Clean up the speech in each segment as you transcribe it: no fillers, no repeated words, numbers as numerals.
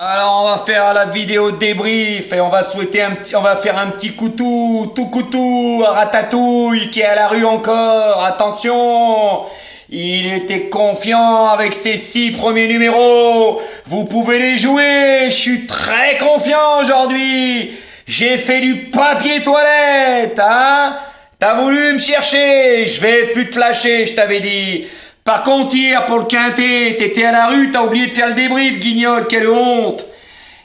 Alors on va faire la vidéo débrief et on va on va faire un petit tout coutou à Ratatouille qui est à la rue encore. Attention, il était confiant avec ses 6 premiers numéros. Vous pouvez les jouer. Je suis très confiant aujourd'hui. J'ai fait du papier toilette, hein? T'as voulu me chercher, je vais plus te lâcher, je t'avais dit. Par contre, hier, pour le quintet, t'étais à la rue, t'as oublié de faire le débrief, guignol, quelle honte.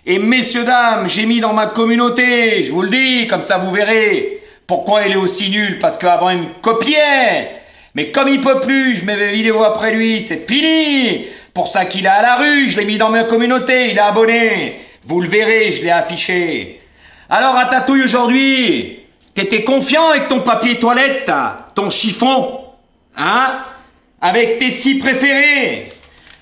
Et messieurs, dames, j'ai mis dans ma communauté, je vous le dis, comme ça vous verrez. Pourquoi il est aussi nul? Parce qu'avant, il me copiait. Mais comme il peut plus, je mets mes vidéos après lui, c'est fini. Pour ça qu'il est à la rue, je l'ai mis dans ma communauté, il est abonné. Vous le verrez, je l'ai affiché. Alors, Ratatouille, aujourd'hui, t'étais confiant avec ton papier toilette, ton chiffon, hein? Avec tes 6 préférés.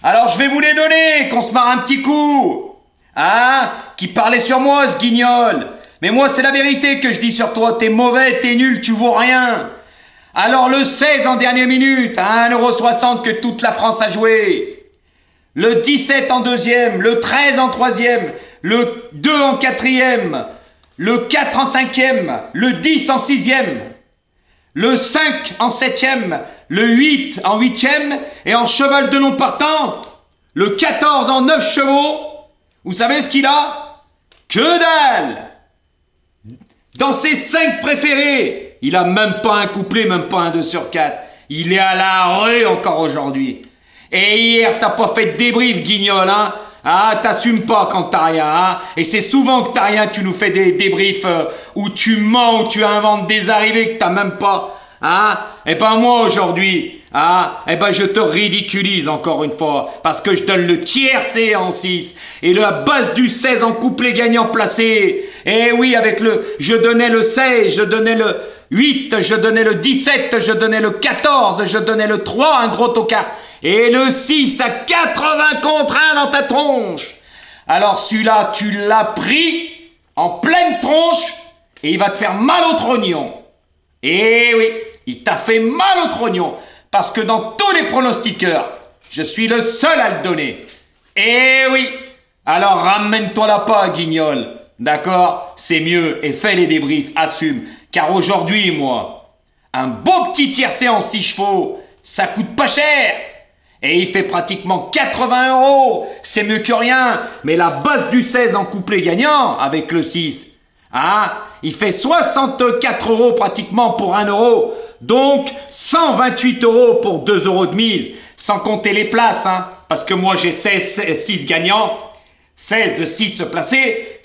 Alors je vais vous les donner, qu'on se marre un petit coup. Hein? Qui parlait sur moi, ce guignol. Mais moi, c'est la vérité que je dis sur toi. T'es mauvais, t'es nul, tu vaux rien. Alors le 16 en dernière minute, à 1,60 € que toute la France a joué. Le 17 en deuxième, le 13 en troisième, le 2 en quatrième, le 4 en cinquième, le 10 en sixième, le 5 en septième, le 8 en huitième, et en cheval de long partant, le 14 en 9 chevaux. Vous savez ce qu'il a? Que dalle! Dans ses 5 préférés, il a même pas un couplet, même pas un 2 sur 4. Il est à la rue encore aujourd'hui. Et hier, t'as pas fait de débrief, guignol, hein? Ah, t'assumes pas quand t'as rien, hein? Et c'est souvent que t'as rien, tu nous fais des débriefs où tu mens, où tu inventes des arrivées que t'as même pas. Hein? Eh ben moi aujourd'hui, hein? Eh ben je te ridiculise encore une fois, parce que je donne le tiercé en 6, et la base du 16 en couplet gagnant placé. Eh oui, avec je donnais le 16, je donnais le 8, je donnais le 17, je donnais le 14, je donnais le 3, un gros tocard, et le 6 à 80 contre 1 dans ta tronche. Alors celui-là, tu l'as pris en pleine tronche, et il va te faire mal au trognon. Eh oui, il t'a fait mal au trognon, parce que dans tous les pronostiqueurs, je suis le seul à le donner. Eh oui, alors ramène-toi là pas, guignol, d'accord? C'est mieux, et fais les débriefs, assume, car aujourd'hui, moi, un beau petit tiercé en 6 chevaux, ça coûte pas cher, et il fait pratiquement 80 €, c'est mieux que rien, mais la base du 16 en couplet gagnant, avec le 6, hein? Il fait 64 € pratiquement pour 1 €. Donc 128 € pour 2 € de mise. Sans compter les places, hein. Parce que moi j'ai 6 gagnants. 6 placés.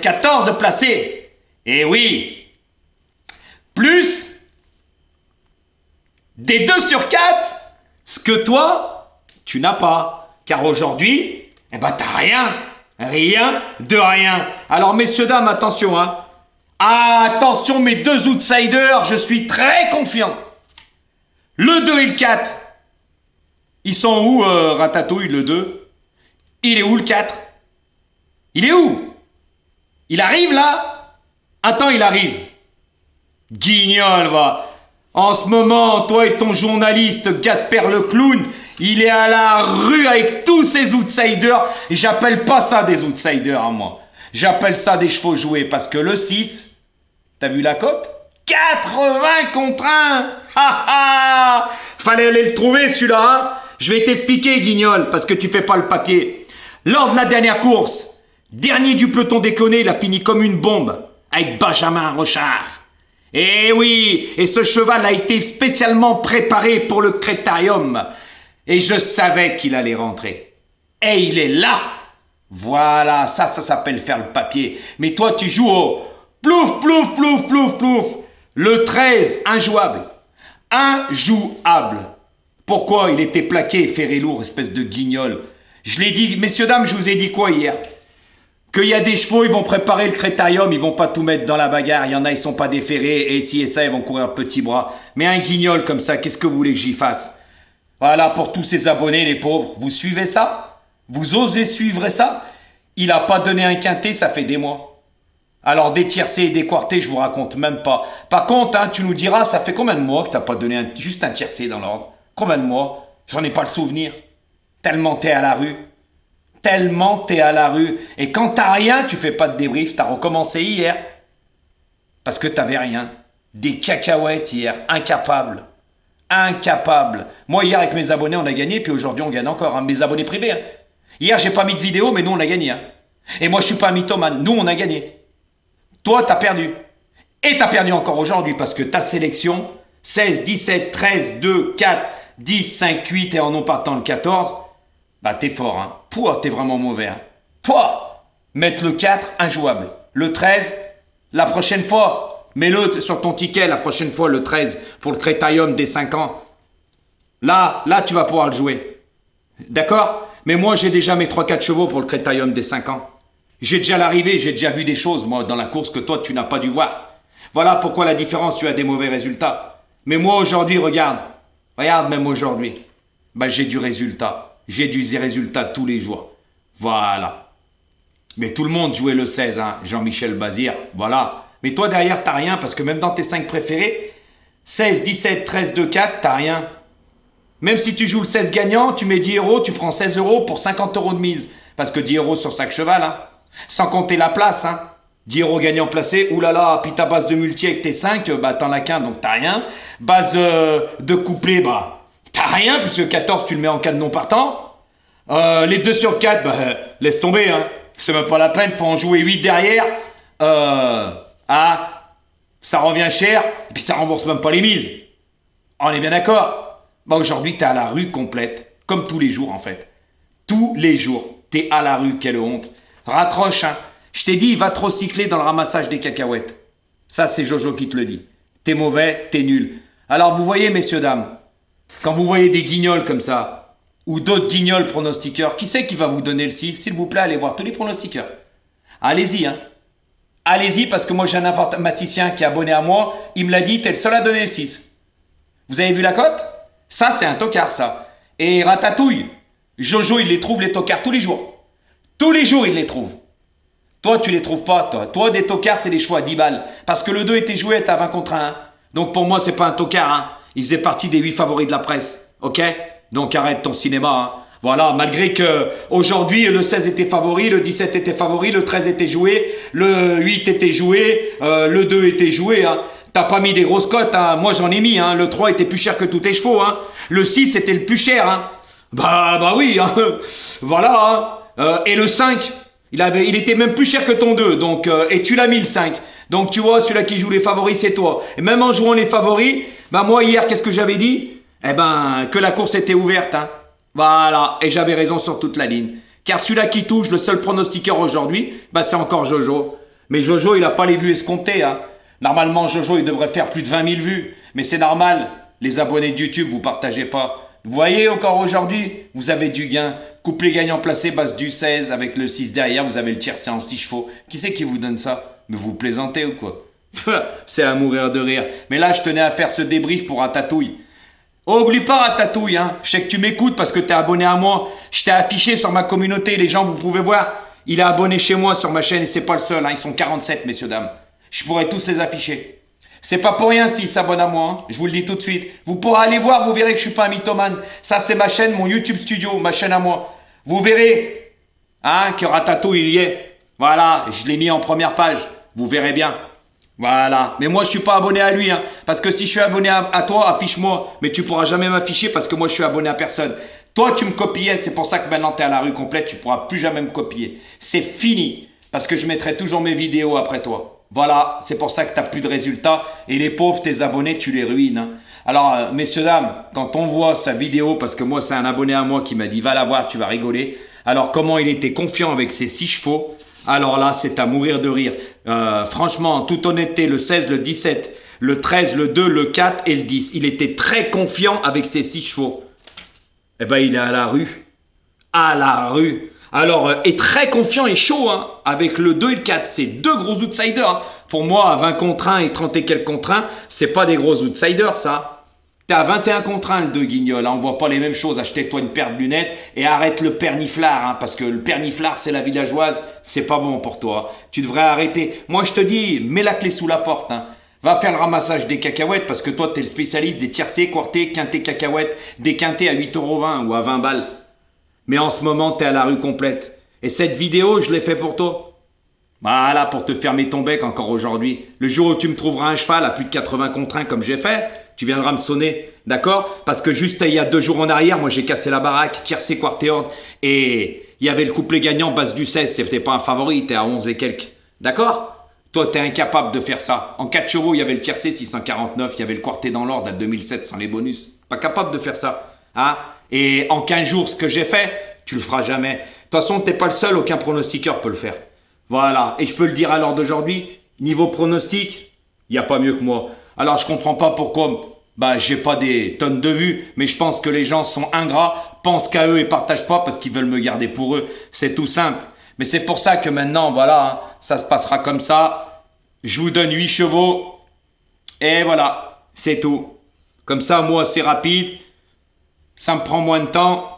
14 placés. Et oui. Plus des 2 sur 4. Ce que toi, tu n'as pas. Car aujourd'hui, eh ben t'as rien. Rien de rien. Alors messieurs, dames, attention, hein. Ah, attention, mes 2 outsiders, je suis très confiant. Le 2 et le 4. Ils sont où, Ratatouille, le 2? Il est où, le 4? Il est où? Il arrive, là? Attends, il arrive. Guignol, va. En ce moment, toi et ton journaliste, Gasper le clown, il est à la rue avec tous ses outsiders. Et j'appelle pas ça des outsiders, à moi. J'appelle ça des chevaux joués, parce que le 6... T'as vu la cote? 80 contre 1. Ha ha. Fallait aller le trouver celui-là, hein? Je vais t'expliquer, guignol, parce que tu fais pas le papier. Lors de la dernière course, dernier du peloton déconné, il a fini comme une bombe, avec Benjamin Rochard. Eh oui, et ce cheval a été spécialement préparé pour le Crétarium. Et je savais qu'il allait rentrer. Et il est là. Voilà, ça s'appelle faire le papier. Mais toi, tu joues au... Plouf, plouf, plouf, plouf, plouf. Le 13, injouable. Injouable. Pourquoi? Il était plaqué et ferré lourd, espèce de guignol. Je l'ai dit, messieurs, dames, je vous ai dit quoi hier? Qu'il y a des chevaux, ils vont préparer le Crétarium, ils vont pas tout mettre dans la bagarre. Il y en a, ils sont pas déferrés, et si et ça, ils vont courir petit bras. Mais un guignol comme ça, qu'est-ce que vous voulez que j'y fasse? Voilà, pour tous ces abonnés, les pauvres. Vous suivez ça? Vous osez suivre ça? Il a pas donné un quintet, ça fait des mois. Alors des tiercés et des quartés, je vous raconte même pas. Par contre, hein, tu nous diras, ça fait combien de mois que t'as pas donné juste un tiercé dans l'ordre? Combien de mois? J'en ai pas le souvenir. Tellement t'es à la rue. Tellement t'es à la rue. Et quand t'as rien, tu fais pas de débrief. T'as recommencé hier. Parce que t'avais rien. Des cacahuètes hier. Incapable. Incapable. Moi, hier, avec mes abonnés, on a gagné. Puis aujourd'hui, on gagne encore. Hein. Mes abonnés privés. Hein. Hier, j'ai pas mis de vidéo, mais nous, on a gagné. Hein. Et moi, je suis pas un mythomane. Nous, on a gagné. Toi, t'as perdu. Et t'as perdu encore aujourd'hui parce que ta sélection, 16, 17, 13, 2, 4, 10, 5, 8 et en non partant le 14, bah t'es fort, hein. Pouah, t'es vraiment mauvais, hein. Pouah, mettre le 4, injouable. Le 13, la prochaine fois, mets-le sur ton ticket la prochaine fois, le 13, pour le Crétarium des 5 ans. Là, tu vas pouvoir le jouer. D'accord? Mais moi, j'ai déjà mes 3-4 chevaux pour le Crétarium des 5 ans. J'ai déjà l'arrivée, j'ai déjà vu des choses, moi, dans la course que toi, tu n'as pas dû voir. Voilà pourquoi la différence, tu as des mauvais résultats. Mais moi, aujourd'hui, regarde même aujourd'hui, bah, j'ai du résultat. J'ai du résultat tous les jours. Voilà. Mais tout le monde jouait le 16, hein, Jean-Michel Bazir, voilà. Mais toi, derrière, t'as rien, parce que même dans tes 5 préférés, 16, 17, 13, 2, 4, t'as rien. Même si tu joues le 16 gagnant, tu mets 10 euros, tu prends 16 euros pour 50 euros de mise. Parce que 10 euros sur chaque cheval, hein. Sans compter la place, hein. 10 euros gagnant placé, oulala, puis ta base de multi avec tes 5, bah t'en as qu'un, donc t'as rien. Base de couplet, bah t'as rien, puisque 14 tu le mets en cas de non partant. Les 2 sur 4, bah laisse tomber, hein. C'est même pas la peine, faut en jouer 8 derrière. Ça revient cher, et puis ça rembourse même pas les mises. On est bien d'accord? Bah aujourd'hui t'es à la rue complète, comme tous les jours en fait. Tous les jours, t'es à la rue, quelle honte. Raccroche, hein. Je t'ai dit, va te recycler dans le ramassage des cacahuètes. Ça, c'est Jojo qui te le dit. T'es mauvais, t'es nul. Alors, vous voyez, messieurs, dames, quand vous voyez des guignols comme ça, ou d'autres guignols pronostiqueurs, qui c'est qui va vous donner le 6? S'il vous plaît, allez voir tous les pronostiqueurs. Allez-y, hein. Allez-y, parce que moi, j'ai un informaticien qui est abonné à moi. Il me l'a dit, t'es le seul à donner le 6. Vous avez vu la cote? Ça, c'est un tocard, ça. Et ratatouille. Jojo, il les trouve, les tocards, tous les jours. Tous les jours, il les trouve. Toi, tu les trouves pas, toi. Toi, des tocards, c'est des choix à 10 balles. Parce que le 2 était joué à 20 contre 1. Donc, pour moi, c'est pas un tocard, hein. Il faisait partie des 8 favoris de la presse. Ok? Donc, arrête ton cinéma, hein. Voilà, malgré que aujourd'hui le 16 était favori, le 17 était favori, le 13 était joué, le 8 était joué, le 2 était joué, hein. T'as pas mis des grosses cotes, hein. Moi, j'en ai mis, hein. Le 3 était plus cher que tous tes chevaux, hein. Le 6 était le plus cher, hein. Bah oui, hein. Voilà, hein. Et le 5... Il était même plus cher que ton 2, donc, et tu l'as mis le 5. Donc tu vois, celui-là qui joue les favoris, c'est toi. Et même en jouant les favoris, bah moi hier, qu'est-ce que j'avais dit? Eh ben, que la course était ouverte, hein. Voilà, et j'avais raison sur toute la ligne. Car celui-là qui touche, le seul pronostiqueur aujourd'hui, bah c'est encore Jojo. Mais Jojo, il a pas les vues escomptées, hein. Normalement, Jojo, il devrait faire plus de 20 000 vues. Mais c'est normal, les abonnés de YouTube, vous partagez pas. Vous voyez, encore aujourd'hui, vous avez du gain. Couplet gagnant placé, base du 16, avec le 6 derrière, vous avez le tiercé en 6 chevaux. Qui c'est qui vous donne ça? Mais vous plaisantez ou quoi? C'est à mourir de rire. Mais là, je tenais à faire ce débrief pour Ratatouille. Oh, oublie pas Ratatouille, hein. Je sais que tu m'écoutes parce que t'es abonné à moi. Je t'ai affiché sur ma communauté, les gens, vous pouvez voir. Il est abonné chez moi sur ma chaîne et c'est pas le seul, hein. Ils sont 47, messieurs, dames. Je pourrais tous les afficher. C'est pas pour rien s'ils s'abonnent à moi, hein. Je vous le dis tout de suite. Vous pourrez aller voir, vous verrez que je suis pas un mythomane. Ça, c'est ma chaîne, mon YouTube Studio, ma chaîne à moi. Vous verrez, hein, que Ratatouille, il y est. Voilà, je l'ai mis en première page. Vous verrez bien. Voilà. Mais moi, je suis pas abonné à lui, hein. Parce que si je suis abonné à toi, affiche-moi. Mais tu pourras jamais m'afficher parce que moi, je suis abonné à personne. Toi, tu me copiais. C'est pour ça que maintenant, tu es à la rue complète. Tu pourras plus jamais me copier. C'est fini. Parce que je mettrai toujours mes vidéos après toi. Voilà. C'est pour ça que tu n'as plus de résultats. Et les pauvres, tes abonnés, tu les ruines, hein. Alors, messieurs, dames, quand on voit sa vidéo, parce que moi, c'est un abonné à moi qui m'a dit « Va la voir, tu vas rigoler ». Alors, comment il était confiant avec ses 6 chevaux. Alors là, c'est à mourir de rire. Franchement, en toute honnêteté, le 16, le 17, le 13, le 2, le 4 et le 10. Il était très confiant avec ses 6 chevaux. Eh ben, il est à la rue. À la rue. Alors, et très confiant et chaud, hein, avec le 2 et le 4. C'est 2 gros outsiders, hein. Pour moi, à 20 contre 1 et 30 et quelques contre 1, c'est pas des gros outsiders, ça. T'es à 21 contre 1, le 2 guignol, hein. On voit pas les mêmes choses. Achète-toi une paire de lunettes et arrête le perniflard, hein, parce que le perniflard, c'est la villageoise. C'est pas bon pour toi. Tu devrais arrêter. Moi, je te dis, mets la clé sous la porte, hein. Va faire le ramassage des cacahuètes, parce que toi, t'es le spécialiste des tiercés, quartés, quintés, cacahuètes, des quintés à 8,20 € ou à 20 balles. Mais en ce moment, t'es à la rue complète. Et cette vidéo, je l'ai fait pour toi. Voilà, pour te fermer ton bec encore aujourd'hui. Le jour où tu me trouveras un cheval à plus de 80 contre 1 comme j'ai fait, tu viendras me sonner, d'accord? Parce que juste il y a 2 jours en arrière, moi j'ai cassé la baraque, tiercé quarté-ordre, et il y avait le couplet gagnant base du 16, c'était pas un favori, t'es à 11 et quelques. D'accord? Toi t'es incapable de faire ça. En 4 chevaux, il y avait le tiercé 649, il y avait le quarté dans l'ordre à 2007 sans les bonus. Pas capable de faire ça. Hein? Et en 15 jours, ce que j'ai fait, tu le feras jamais. De toute façon, t'es pas le seul, aucun pronostiqueur peut le faire. Voilà, et je peux le dire à l'heure d'aujourd'hui, niveau pronostic, il n'y a pas mieux que moi. Alors je comprends pas pourquoi, j'ai pas des tonnes de vues, mais je pense que les gens sont ingrats, pensent qu'à eux et partagent pas parce qu'ils veulent me garder pour eux. C'est tout simple. Mais c'est pour ça que maintenant, voilà, hein, ça se passera comme ça. Je vous donne 8 chevaux, et voilà, c'est tout. Comme ça, moi, c'est rapide, ça me prend moins de temps.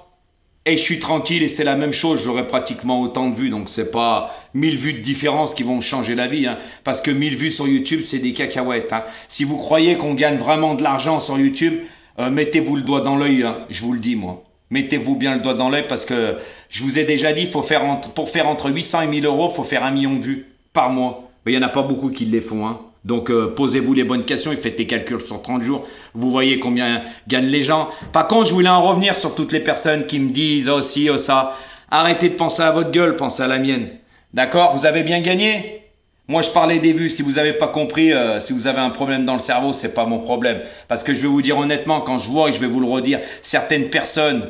Et je suis tranquille et c'est la même chose, j'aurai pratiquement autant de vues, donc c'est pas 1000 vues de différence qui vont changer la vie, hein, parce que 1000 vues sur YouTube, c'est des cacahuètes. Hein. Si vous croyez qu'on gagne vraiment de l'argent sur YouTube, mettez-vous le doigt dans l'œil, hein, je vous le dis moi. Mettez-vous bien le doigt dans l'œil parce que je vous ai déjà dit, pour faire entre 800 et 1000 euros, il faut faire 1 million de vues par mois. Mais il n'y en a pas beaucoup qui les font, hein. Donc posez-vous les bonnes questions et faites les calculs sur 30 jours. Vous voyez combien gagnent les gens. Par contre, je voulais en revenir sur toutes les personnes qui me disent oh ci, oh ça. Arrêtez de penser à votre gueule, pensez à la mienne. D'accord? Vous avez bien gagné? Moi, je parlais des vues. Si vous n'avez pas compris, si vous avez un problème dans le cerveau, c'est pas mon problème. Parce que je vais vous dire honnêtement, quand je vois, et je vais vous le redire, certaines personnes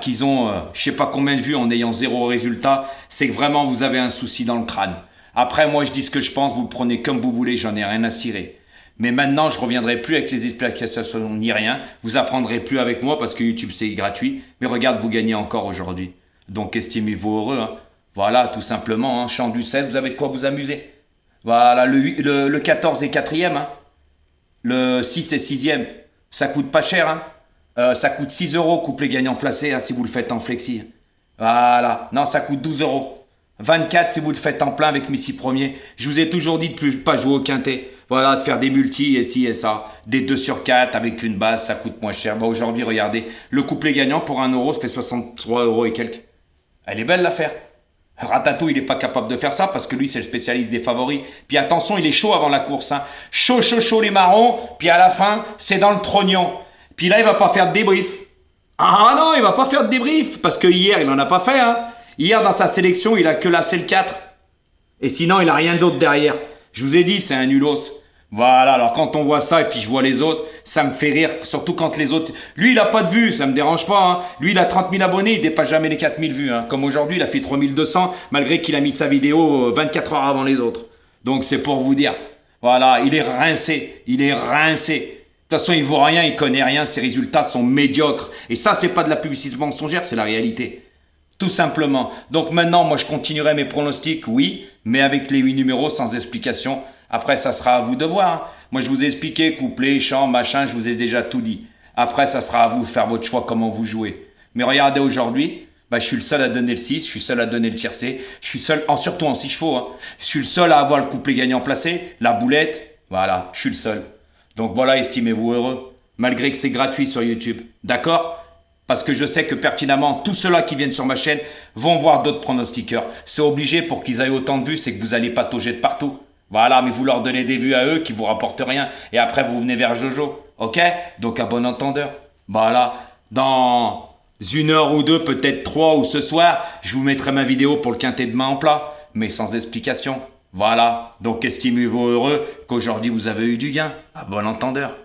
qu'ils ont je sais pas combien de vues en ayant 0 résultat, c'est que vraiment vous avez un souci dans le crâne. Après, moi, je dis ce que je pense, vous le prenez comme vous voulez, j'en ai rien à cirer. Mais maintenant, je reviendrai plus avec les explications ni rien. Vous apprendrez plus avec moi parce que YouTube, c'est gratuit. Mais regarde, vous gagnez encore aujourd'hui. Donc, estimez-vous heureux. Hein. Voilà, tout simplement. Hein. Chant du 16, vous avez de quoi vous amuser. Voilà, le 14 est 4e. Hein. Le 6 est 6e. Ça coûte pas cher. Hein. Ça coûte 6 euros, couplet gagnant placé, hein, si vous le faites en flexi. Voilà. Non, ça coûte 12 euros. 24 si vous le faites en plein avec mes 6 premiers. Je vous ai toujours dit de ne pas jouer au quintet. Voilà, de faire des multis et ci et ça. Des 2 sur 4 avec une base, ça coûte moins cher. Aujourd'hui, regardez, le couplet gagnant pour 1 euro, ça fait 63 euros et quelques. Elle est belle l'affaire. Ratatouille, il n'est pas capable de faire ça parce que lui, c'est le spécialiste des favoris. Puis attention, il est chaud avant la course. Hein. Chaud, chaud, chaud les marrons. Puis à la fin, c'est dans le trognon. Puis là, il va pas faire de débrief. Ah non, il va pas faire de débrief parce que hier, il n'en a pas fait. Hein. Hier, dans sa sélection, il a que la CL4. Et sinon, il a rien d'autre derrière. Je vous ai dit, c'est un nulos. Voilà, alors quand on voit ça et puis je vois les autres, ça me fait rire. Surtout quand les autres... Lui, il a pas de vues, ça me dérange pas. Hein. Lui, il a 30 000 abonnés, il dépasse jamais les 4 000 vues. Hein. Comme aujourd'hui, il a fait 3 200, malgré qu'il a mis sa vidéo 24 heures avant les autres. Donc, c'est pour vous dire. Voilà, il est rincé. Il est rincé. De toute façon, il vaut rien, il connaît rien, ses résultats sont médiocres. Et ça, c'est pas de la publicité mensongère, c'est la réalité. Tout simplement. Donc maintenant, moi, je continuerai mes pronostics, oui, mais avec les 8 numéros sans explication. Après, ça sera à vous de voir. Hein. Moi, je vous ai expliqué, couplet, chant, machin, je vous ai déjà tout dit. Après, ça sera à vous de faire votre choix, comment vous jouez. Mais regardez aujourd'hui, je suis le seul à donner le 6, je suis seul à donner le tiercé, je suis seul, surtout en 6 chevaux, hein. Je suis le seul à avoir le couplet gagnant placé, la boulette, voilà, je suis le seul. Donc voilà, estimez-vous heureux, malgré que c'est gratuit sur YouTube. D'accord ? Parce que je sais que pertinemment, tous ceux-là qui viennent sur ma chaîne vont voir d'autres pronostiqueurs. C'est obligé pour qu'ils aient autant de vues, c'est que vous allez patauger de partout. Voilà, mais vous leur donnez des vues à eux qui vous rapportent rien. Et après, vous venez vers Jojo. Ok? Donc, à bon entendeur. Voilà. Dans 1 heure ou 2, peut-être 3 ou ce soir, je vous mettrai ma vidéo pour le quintet de main en plat. Mais sans explication. Voilà. Donc, estimez-vous heureux qu'aujourd'hui, vous avez eu du gain. À bon entendeur.